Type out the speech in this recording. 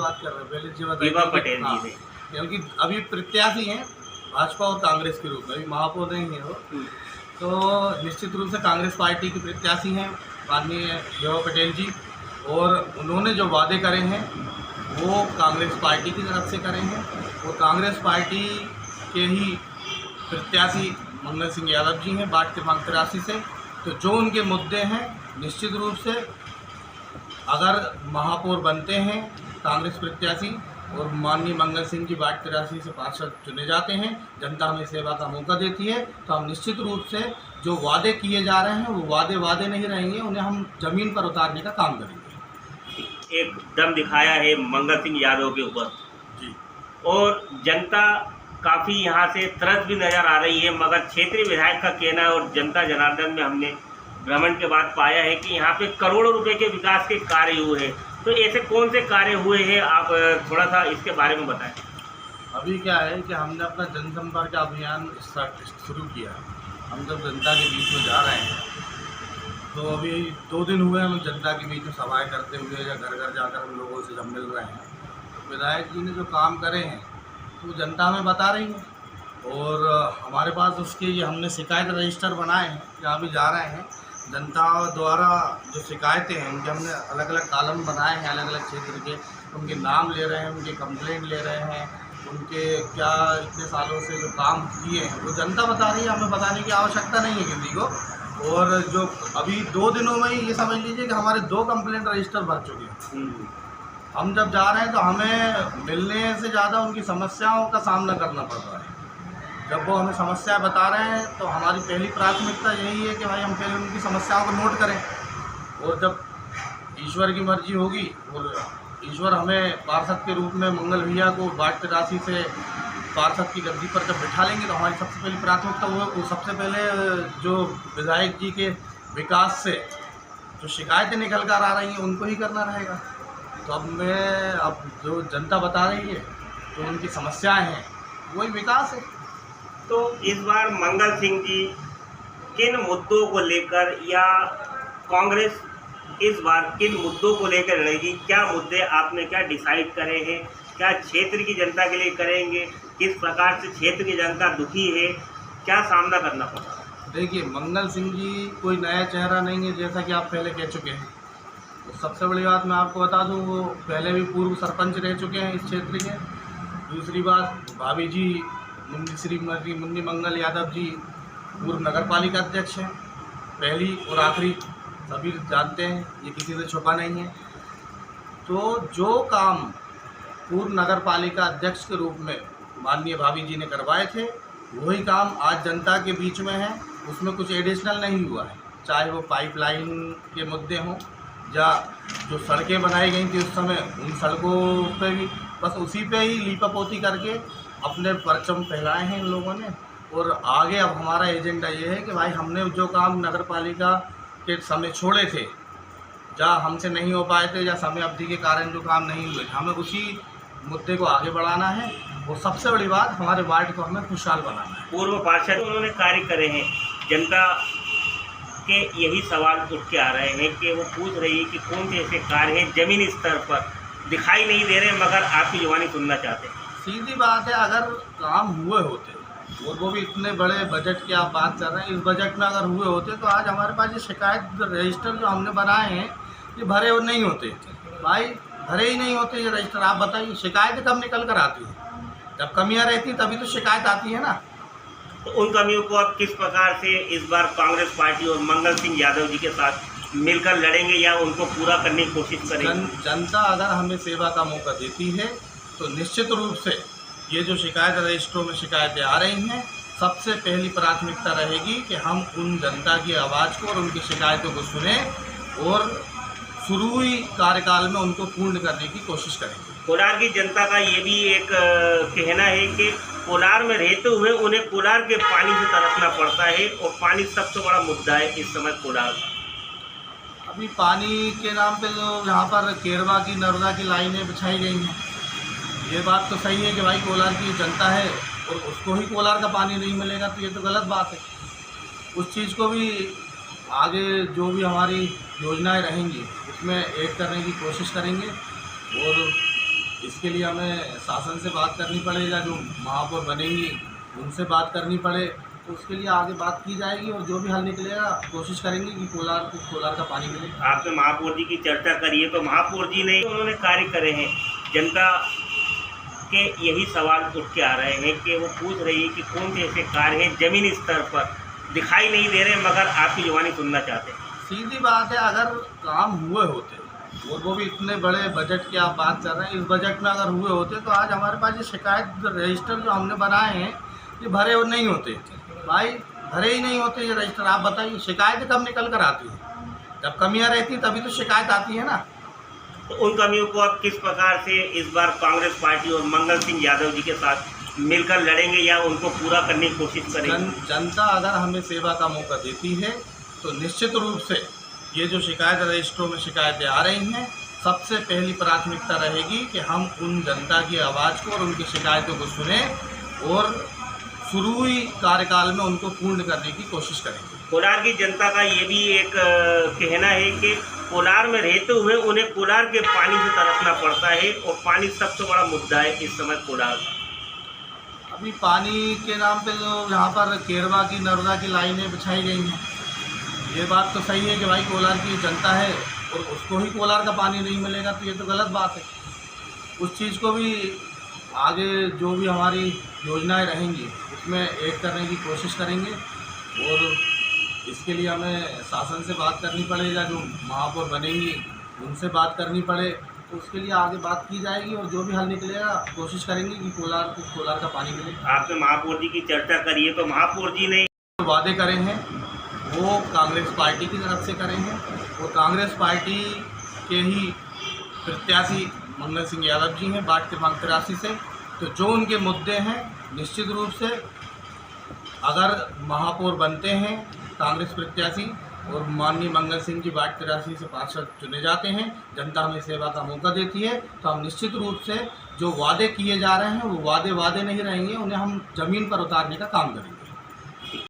बात कर रहे हैं? पहले जी दीपा पटेल हाँ, जी ने, क्योंकि अभी प्रत्याशी हैं भाजपा और कांग्रेस के रूप में, अभी महापौर नहीं है वो, तो निश्चित रूप से कांग्रेस पार्टी की प्रत्याशी हैं माननीय दीपा पटेल जी। और उन्होंने जो वादे करे हैं वो कांग्रेस पार्टी की तरफ से करे हैं, और कांग्रेस पार्टी के ही प्रत्याशी मंगल सिंह यादव जी हैं वार्ड क्रमांक 83 से। तो जो उनके मुद्दे हैं, निश्चित रूप से अगर महापौर बनते हैं कांग्रेस प्रत्याशी और माननीय मंगल सिंह जी वार्ड 83 से पार्षद चुने जाते हैं, जनता हमें सेवा का मौका देती है, तो हम निश्चित रूप से जो वादे किए जा रहे हैं वो वादे नहीं रहेंगे, उन्हें हम ज़मीन पर उतारने का काम करेंगे। एक दम दिखाया है मंगल सिंह यादव के ऊपर जी, और जनता काफ़ी यहाँ से त्रस्त भी नज़र आ रही है, मगर क्षेत्रीय विधायक का कहना है और जनता जनार्दन में हमने भ्रमण के बाद पाया है कि यहाँ पे करोड़ों रुपए के विकास के कार्य हुए हैं। तो ऐसे कौन से कार्य हुए हैं, आप थोड़ा सा इसके बारे में बताएं। अभी क्या है कि हमने अपना जनसंपर्क अभियान शुरू किया है। हम जब जनता के बीच में जा रहे हैं तो अभी 2 दिन हुए हम जनता के बीच में सभाएं करते हुए या घर घर जाकर हम लोगों से जब मिल रहे हैं, तो विधायक जी ने जो काम करे हैं तो जनता हमें बता रही है, और हमारे पास उसके ये हमने शिकायत रजिस्टर बनाए हैं, जहाँ भी जा रहे हैं जनता द्वारा जो शिकायतें हैं उनके हमने अलग अलग कॉलम बनाए हैं, अलग अलग क्षेत्र के उनके नाम ले रहे हैं, उनके कंप्लेंट ले रहे हैं, उनके क्या इतने सालों से जो काम किए हैं वो जनता बता रही है, हमें बताने की आवश्यकता नहीं है किसी को। और जो अभी 2 दिनों में ही ये समझ लीजिए कि हमारे 2 कंप्लेंट रजिस्टर भर चुके हैं। हम जब जा रहे हैं तो हमें मिलने से ज़्यादा उनकी समस्याओं का सामना करना पड़ रहा है। जब वो हमें समस्या बता रहे हैं तो हमारी पहली प्राथमिकता यही है कि भाई हम पहले उनकी समस्याओं को नोट करें, और जब ईश्वर की मर्जी होगी और ईश्वर हमें पार्षद के रूप में मंगल भैया को वार्ड 83 से पार्षद की गद्दी पर जब बिठा लेंगे तो हमारी सबसे पहली प्राथमिकता वो सबसे पहले जो विधायक जी के विकास से जो शिकायतें निकल कर आ रही हैं उनको ही करना रहेगा। तो अब जो जनता बता रही है तो उनकी समस्याएं हैं वही विकास है। तो इस बार मंगल सिंह जी किन मुद्दों को लेकर, या कांग्रेस इस बार किन मुद्दों को लेकर लड़ेगी? क्या मुद्दे आपने क्या डिसाइड करे हैं? क्या क्षेत्र की जनता के लिए करेंगे? किस प्रकार से क्षेत्र की जनता दुखी है? क्या सामना करना पड़ा? देखिए, मंगल सिंह जी कोई नया चेहरा नहीं है, जैसा कि आप पहले कह चुके हैं। तो सबसे बड़ी बात मैं आपको बता दूं, वो पहले भी पूर्व सरपंच रह चुके हैं इस क्षेत्र के। दूसरी बात, भाभी जी श्रीमती मुन्नी मंगल यादव जी पूर्व नगर पालिका अध्यक्ष हैं, पहली और आखिरी, सभी जानते हैं, ये किसी से छुपा नहीं है। तो जो काम पूर्व नगर पालिका अध्यक्ष के रूप में माननीय भाभी जी ने करवाए थे वही काम आज जनता के बीच में है, उसमें कुछ एडिशनल नहीं हुआ है। चाहे वो पाइपलाइन के मुद्दे हों या जो सड़कें बनाई गई थी उस समय, उन सड़कों पे भी बस उसी पे ही लीपापोती करके अपने परचम फैलाए हैं इन लोगों ने। और आगे अब हमारा एजेंडा ये है कि भाई हमने जो काम नगर पालिका के समय छोड़े थे, जहाँ हमसे नहीं हो पाए थे या समय अवधि के कारण जो काम नहीं हुए, हमें उसी मुद्दे को आगे बढ़ाना है। और सबसे बड़ी बात, हमारे वार्ड को हमें खुशहाल बनाना है। पूर्व पार्षद उन्होंने कार्य करे हैं, जनता के यही सवाल उठ के आ रहे हैं कि वो पूछ रही है कि कौन से ऐसे कार्य हैं जमीनी स्तर पर दिखाई नहीं दे रहे, मगर आपकी जुबानी सुनना चाहते हैं। सीधी बात है, अगर काम हुए होते और वो भी इतने बड़े बजट की आप बात कर रहे हैं, इस बजट में अगर हुए होते तो आज हमारे पास ये शिकायत रजिस्टर जो हमने बनाए हैं ये भरे और नहीं होते भाई, भरे ही नहीं होते ये रजिस्टर। आप बताइए, शिकायतें कब निकल कर आती हैं? जब कमियां रहती तभी तो शिकायत आती है ना। तो उन कमियों को आप किस प्रकार से इस बार कांग्रेस पार्टी और मंगल सिंह यादव जी के साथ मिलकर लड़ेंगे या उनको पूरा करने की कोशिश करेंगे? जनता अगर हमें सेवा का मौका देती है तो निश्चित रूप से ये जो शिकायत रजिस्टरों में शिकायतें आ रही हैं, सबसे पहली प्राथमिकता रहेगी कि हम उन जनता की आवाज़ को और उनकी शिकायतों को सुने और शुरुई कार्यकाल में उनको पूर्ण करने की कोशिश करेंगे। कोलार की जनता का ये भी एक कहना है कि कोलार में रहते हुए उन्हें कोलार के पानी से तरसना पड़ता है और पानी सबसे बड़ा मुद्दा है इस समय कोलार का। अभी पानी के नाम पे जो यहाँ पर केरवा की नर्मदा की लाइनें बिछाई गई हैं, ये बात तो सही है कि भाई कोलार की जनता है और उसको ही कोलार का पानी नहीं मिलेगा, तो ये तो गलत बात है। उस चीज़ को भी आगे जो भी हमारी योजनाएं रहेंगी उसमें ऐड करने की कोशिश करेंगे और इसके लिए हमें शासन से बात करनी पड़ेगा, जो महापौर बनेंगी उनसे बात करनी पड़े, तो उसके लिए आगे बात की जाएगी और जो भी हल निकलेगा कोशिश करेंगे कि कोलार का पानी मिले। आपने महापौर जी की चर्चा करी है, तो महापौर जी ने उन्होंने कार्य करे हैं, जनता के यही सवाल उठ के आ रहे हैं कि वो पूछ रही है कि कौन से ऐसे कार्य हैं ज़मीनी स्तर पर दिखाई नहीं दे रहे मगर आपकी जुबानी सुनना चाहते हैं। सीधी बात है, अगर काम हुए होते और वो भी इतने बड़े बजट की आप बात कर रहे हैं, इस बजट में अगर हुए होते तो आज हमारे पास ये शिकायत रजिस्टर जो हमने बनाए हैं ये भरे और नहीं होते भाई, भरे ही नहीं होते ये रजिस्टर। आप बताइए शिकायतें कब निकल कर आती हैं? जब कमियां रहती हैं तभी तो शिकायत आती है ना। तो उन कमियों को आप किस प्रकार से इस बार कांग्रेस पार्टी और मंगल सिंह यादव जी के साथ मिलकर लड़ेंगे या उनको पूरा करने की कोशिश करेंगे? जनता अगर हमें सेवा का मौका देती है तो निश्चित रूप से ये जो शिकायत रजिस्टरों में शिकायतें आ रही हैं, सबसे पहली प्राथमिकता रहेगी कि हम उन जनता की आवाज़ को और उनकी शिकायतों को सुने और शुरुआती कार्यकाल में उनको पूर्ण करने की कोशिश करेंगे। कोलार की जनता का ये भी एक कहना है कि कोलार में रहते हुए उन्हें कोलार के पानी से तरसना पड़ता है और पानी सबसे बड़ा मुद्दा है इस समय कोलार का। अभी पानी के नाम पे जो यहाँ पर केरवा की नर्मदा की लाइनें बिछाई गई हैं, ये बात तो सही है कि भाई कोलार की जनता है और उसको ही कोलार का पानी नहीं मिलेगा, तो ये तो गलत बात है। उस चीज़ को भी आगे जो भी हमारी योजनाएं रहेंगी उसमें ऐड करने की कोशिश करेंगे और इसके लिए हमें शासन से बात करनी पड़ेगा, जो महापौर बनेंगी उनसे बात करनी पड़े, तो उसके लिए आगे बात की जाएगी और जो भी हल निकलेगा कोशिश करेंगे कि कोलार का पानी मिले। आपने महापौर जी की चर्चा करी है, तो महापौर जी ने वादे करे हैं वो कांग्रेस पार्टी की तरफ से करे हैं, वो कांग्रेस पार्टी के ही प्रत्याशी मंगल सिंह यादव जी हैं वार्ड क्रमांक 83 से। तो जो उनके मुद्दे हैं निश्चित रूप से अगर महापौर बनते हैं कांग्रेस प्रत्याशी और माननीय मंगल सिंह जी वार्ड 83 से पार्षद चुने जाते हैं, जनता हमें सेवा का मौका देती है, तो हम निश्चित रूप से जो वादे किए जा रहे हैं वो वादे नहीं रहेंगे, उन्हें हम ज़मीन पर उतारने का काम करेंगे।